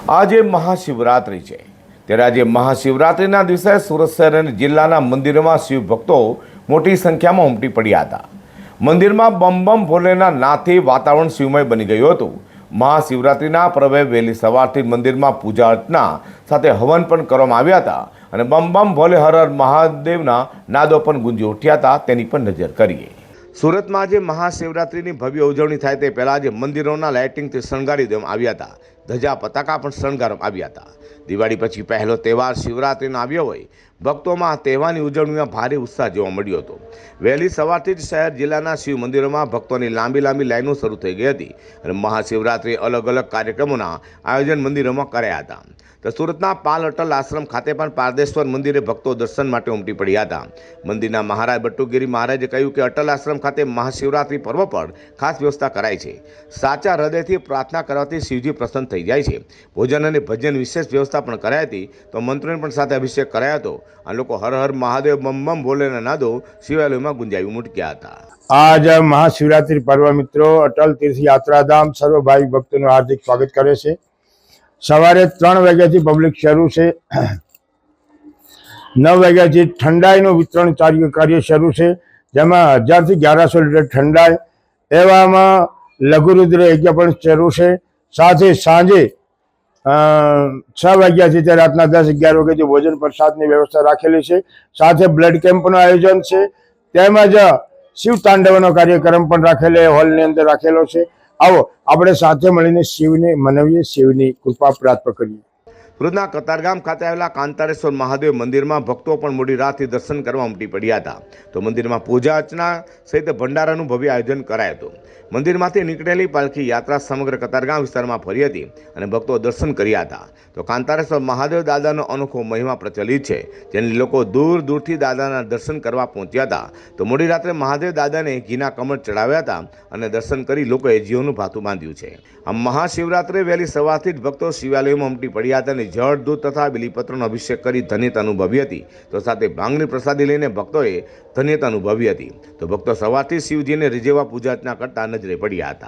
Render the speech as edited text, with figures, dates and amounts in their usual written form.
આજે મહાશિવરાત્રિ છે ત્યારે આજે મહાશિવરાત્રિના દિવસે સુરત શહેર અને જિલ્લાના મંદિરોમાં શિવ ભક્તો મોટી સંખ્યામાં ઉમટી પડ્યા હતા। મંદિરમાં બમ બમ ભોલેના નાથથી વાતાવરણ શિવમય બની ગયું હતું। મહાશિવરાત્રિના પર્વે વહેલી સવારથી મંદિરમાં પૂજા અર્ચના સાથે હવન પણ કરવામાં આવ્યા હતા અને બમ બમ ભોલે હર હર મહાદેવના નાદો પણ ગુંજી ઉઠ્યા હતા। તેની પણ નજર કરીએ। સુરતમાં આજે મહાશિવરાત્રિની ભવ્ય ઉજવણી થાય તે પહેલાં આજે મંદિરોના લાઇટિંગથી શણગારી દેવામાં આવ્યા હતા। ધજા પતાકા પણ શણગારવામાં આવ્યા હતા। દિવાળી પછી પહેલો તહેવાર શિવરાત્રિનો આવ્યો હોય ભક્તોમાં આ તહેવારની ઉજવણીમાં ભારે ઉત્સાહ જોવા મળ્યો હતો। વહેલી સવારથી જ શહેર જિલ્લાના શિવ મંદિરોમાં ભક્તોની લાંબી લાઈનો શરૂ થઈ ગઈ હતી અને મહાશિવરાત્રિ અલગ અલગ કાર્યક્રમોના આયોજન મંદિરોમાં કર્યા હતા। તો સુરતના પાલ અટલ આશ્રમ ખાતે પણ પારદેશ્વર મંદિરે ભક્તો દર્શન માટે ઉમટી પડ્યા હતા। મંદિરના મહારાજ બટુગીરી મહારાજે કહ્યું કે અટલ આશ્રમ ખાતે મહાશિવરાત્રિ પર્વ પર ખાસ વ્યવસ્થા કરાઈ છે। સાચા હૃદયથી પ્રાર્થના કરવાથી શિવજી પ્રસન્ન થઈ જાય છે। ભોજન અને ભજન વિશેષ વ્યવસ્થા પણ કરાઈ હતી। તો મંત્રોની પણ સાથે અભિષેક કરાયો હતો અને લોકો હર હર મહાદેવ બમ બમ ભોલેના નાદો શિવાલયમાં ગુંજાવી મૂક્યા હતા। आज महाशिवरात्रि पर्व मित्रों अटल तीर्थ यात्राधाम सर्व भाई भक्तों हार्दिक स्वागत करे छे। सवारे 3 वाग्याथी पब्लिक शुरू है। 9 वाग्याथी ठंडाईનું वितरण कार्य शुरू है, जेमां 1000 થી 1100 लीटर ठंडाई एवामां लघुरुद्र यज्ञ पण शुरू है। साथ ही सांजे 6 वाग्याथी ते रातना 10-11 वाग्याथी भोजन प्रसादनी व्यवस्था राखेली है। साथ ब्लड केम्पનું आयोजन है। તેમજ शिव तांडवનો कार्यक्रम पण राखेलो हॉलनी अंदर राखेलो छे। आवो आपणे साथे मळीने शिवने मनावीए, शिवनी कृपा प्राप्त करीए। સુરતના કતારગામ ખાતે આવેલા કાંતારેશ્વર મહાદેવ મંદિરમાં ભક્તો પણ મોડી રાતથી દર્શન કરવા ઉમટી પડ્યા હતા। તો મંદિરમાં પૂજા અર્ચના સહિત ભંડારાનું ભવ્ય આયોજન કરાયું હતું। મંદિરમાંથી નીકળેલી પાલખી યાત્રા સમગ્ર કતારગામ વિસ્તારમાં ફરી હતી અને ભક્તો દર્શન કર્યા હતા। તો કાંતારેશ્વર મહાદેવ દાદાનો અનોખો મહિમા પ્રચલિત છે, જેને લોકો દૂર દૂરથી દાદાના દર્શન કરવા પહોંચ્યા હતા। તો મોડી રાત્રે મહાદેવ દાદાને ઘીના કમળ ચડાવ્યા હતા અને દર્શન કરી લોકોએ જીવનું ભાથું બાંધ્યું છે। આ મહાશિવરાત્રે વહેલી સવારથી જ ભક્તો શિવાલયોમાં ઉમટી પડ્યા હતા અને જળ દૂધ તથા બિલીપત્રનો અભિષેક કરી ધન્યતા અનુભવી હતી। તો સાથે ભાંગની પ્રસાદી લઈને ભક્તોએ ધન્યતા અનુભવી હતી। તો ભક્તો સવારથી શિવજીને રીઝવવા પૂજા અર્ચના કરતા નજરે પડ્યા હતા।